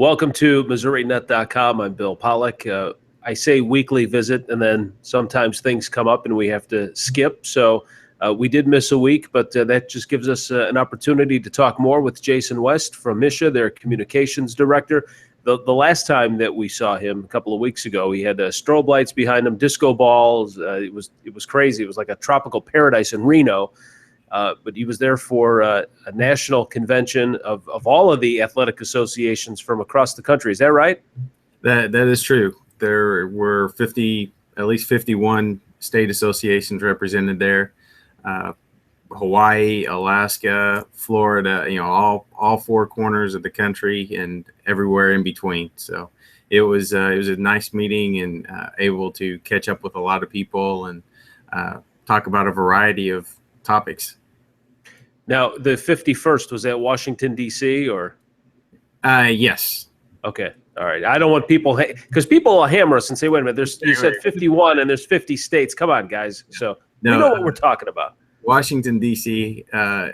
Welcome to MissouriNet.com. I'm Bill Pollack. I say weekly visit, and then sometimes things come up and we have to skip. So we did miss a week, but that just gives us an opportunity to talk more with Jason West from MSHSAA, their communications director. The last time that we saw him a couple of weeks ago, he had strobe lights behind him, disco balls. It was crazy. It was like a tropical paradise in Reno. But he was there for a national convention of all of the athletic associations from across the country. Is that right? That is true. There were at least 51 state associations represented there. Hawaii, Alaska, Florida, all four corners of the country and everywhere in between. So it was a nice meeting and able to catch up with a lot of people and talk about a variety of topics. Now, the 51st, was that Washington, D.C., or? Yes. Okay. All right. I don't want people, because people will hammer us and say, wait a minute, you said 51 and there's 50 states. Come on, guys. So we know what we're talking about. Washington, D.C.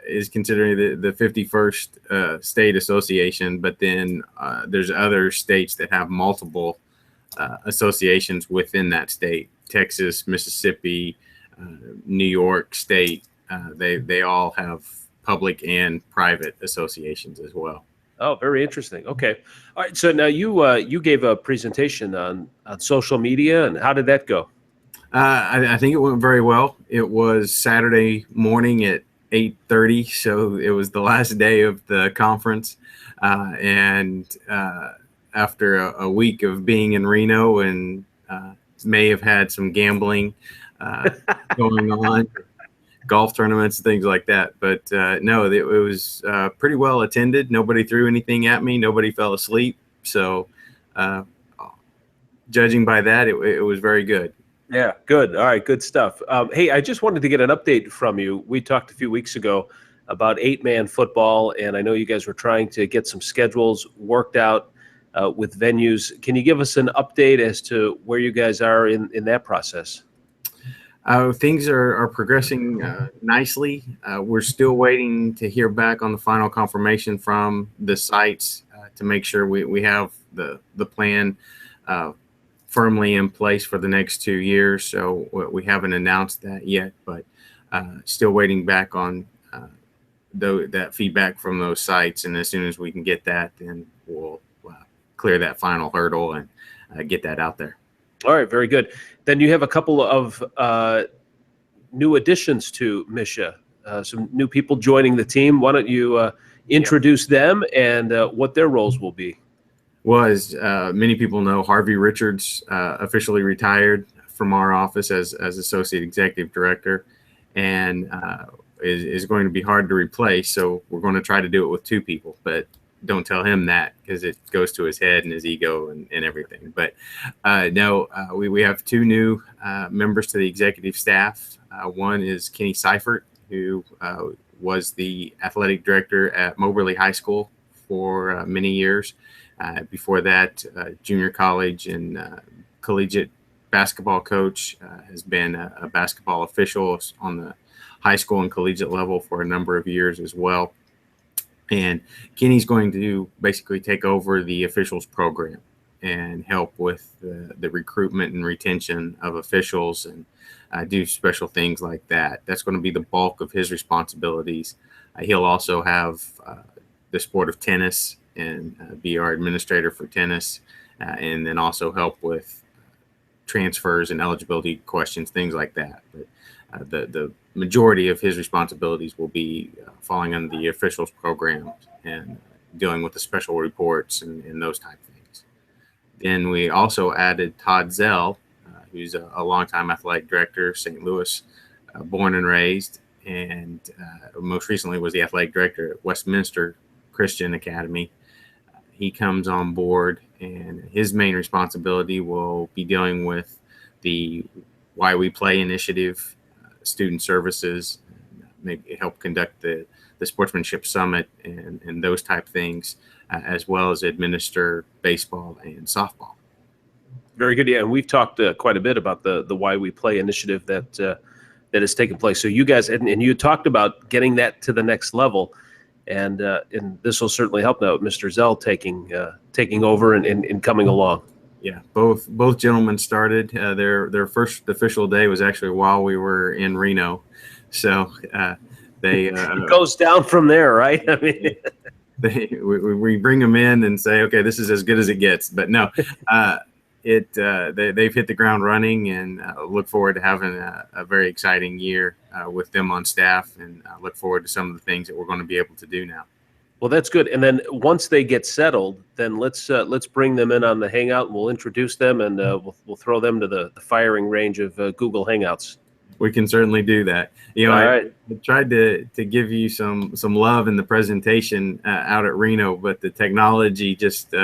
Is considered the 51st state association, but then there's other states that have multiple associations within that state. Texas, Mississippi, New York State, they all have public and private associations as well. Oh, very interesting. Okay. All right. So now you gave a presentation on social media, and how did that go? I think it went very well. It was Saturday morning at 8:30, so it was the last day of the conference. And after a week of being in Reno and may have had some gambling going on, golf tournaments and things like that. But no, it was pretty well attended. Nobody threw anything at me. Nobody fell asleep. So judging by that, it was very good. Yeah, good. All right, good stuff. Hey, I just wanted to get an update from you. We talked a few weeks ago about 8-man football, and I know you guys were trying to get some schedules worked out with venues. Can you give us an update as to where you guys are in that process? Things are progressing nicely. We're still waiting to hear back on the final confirmation from the sites to make sure we have the plan firmly in place for the next 2 years. So we haven't announced that yet, but still waiting back on that feedback from those sites. And as soon as we can get that, then we'll clear that final hurdle and get that out there. All right, very good. Then you have a couple of new additions to MSHSAA, some new people joining the team. Why don't you introduce them and what their roles will be? Well, as many people know, Harvey Richards officially retired from our office as Associate Executive Director, and is going to be hard to replace. So we're going to try to do it with 2 people, but don't tell him that because it goes to his head and his ego and everything. But no, we have 2 new members to the executive staff. One is Kenny Seifert, who was the athletic director at Moberly High School for many years. Before that, junior college and collegiate basketball coach, has been a basketball official on the high school and collegiate level for a number of years as well. And Kenny's going to basically take over the officials program and help with the recruitment and retention of officials and do special things like that. That's going to be the bulk of his responsibilities. He'll also have the sport of tennis and be our administrator for tennis, and then also help with transfers and eligibility questions, things like that. But the majority of his responsibilities will be falling under the officials program and dealing with the special reports and those type of things. Then we also added Todd Zell, who's a longtime athletic director, St. Louis, born and raised, and most recently was the athletic director at Westminster Christian Academy. He comes on board, and his main responsibility will be dealing with the Why We Play initiative, student services, maybe help conduct the sportsmanship summit and those type things, as well as administer baseball and softball. Very good. Yeah, and we've talked quite a bit about the Why We Play initiative that has taken place. So you guys, and you talked about getting that to the next level. and this will certainly help now, Mr. Zell taking over and coming along. Yeah, both gentlemen started. Their first official day was actually while we were in Reno, so they it goes down from there, right? I mean, we bring them in and say, okay, this is as good as it gets. But no, they've hit the ground running, and look forward to having a very exciting year with them on staff, and look forward to some of the things that we're going to be able to do now. Well, that's good. And then once they get settled, then let's bring them in on the Hangout, and we'll introduce them, and we'll throw them to the firing range of Google Hangouts. We can certainly do that. You know, I tried to give you some love in the presentation out at Reno, but the technology just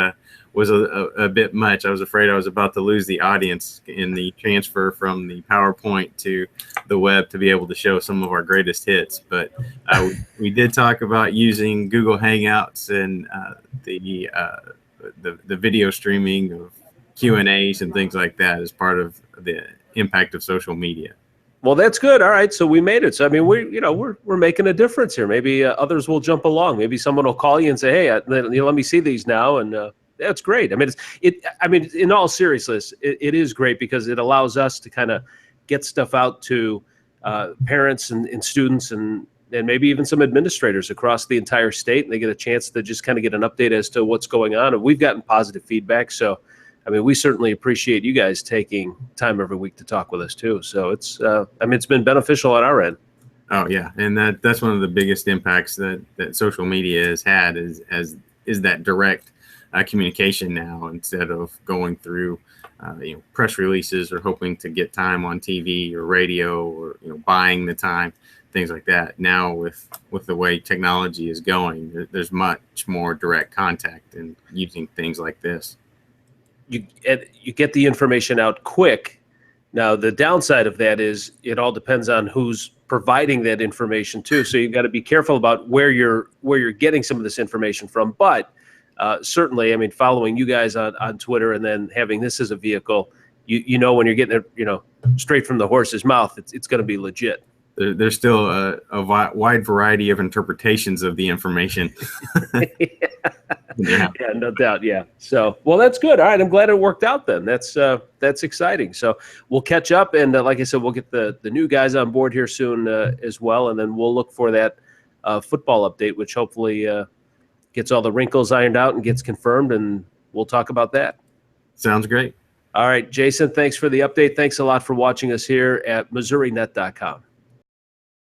was a bit much. I was afraid I was about to lose the audience in the transfer from the PowerPoint to the web to be able to show some of our greatest hits. But we did talk about using Google Hangouts and the video streaming of Q&As and things like that as part of the impact of social media. Well, that's good. All right, so we made it. So I mean, we're making a difference here. Maybe others will jump along. Maybe someone will call you and say, "Hey, let me see these now," and that's great. I mean, in all seriousness, it is great because it allows us to kind of get stuff out to parents and students and maybe even some administrators across the entire state, and they get a chance to just kind of get an update as to what's going on. And we've gotten positive feedback, so I mean, we certainly appreciate you guys taking time every week to talk with us too. So it's been beneficial on our end. Oh yeah, and that's one of the biggest impacts that social media has had is that direct communication now, instead of going through press releases or hoping to get time on TV or radio or buying the time, things like that. Now with the way technology is going, there's much more direct contact and using things like this. You get the information out quick. Now, the downside of that is it all depends on who's providing that information too. So you've got to be careful about where you're getting some of this information from. But certainly, I mean, following you guys on Twitter and then having this as a vehicle, you know when you're getting it, straight from the horse's mouth, it's going to be legit. There's still a wide variety of interpretations of the information. Yeah, no doubt. Yeah. So, well, that's good. All right. I'm glad it worked out then. That's exciting. So we'll catch up. And like I said, we'll get the new guys on board here soon as well. And then we'll look for that football update, which hopefully gets all the wrinkles ironed out and gets confirmed. And we'll talk about that. Sounds great. All right, Jason, thanks for the update. Thanks a lot for watching us here at MissouriNet.com.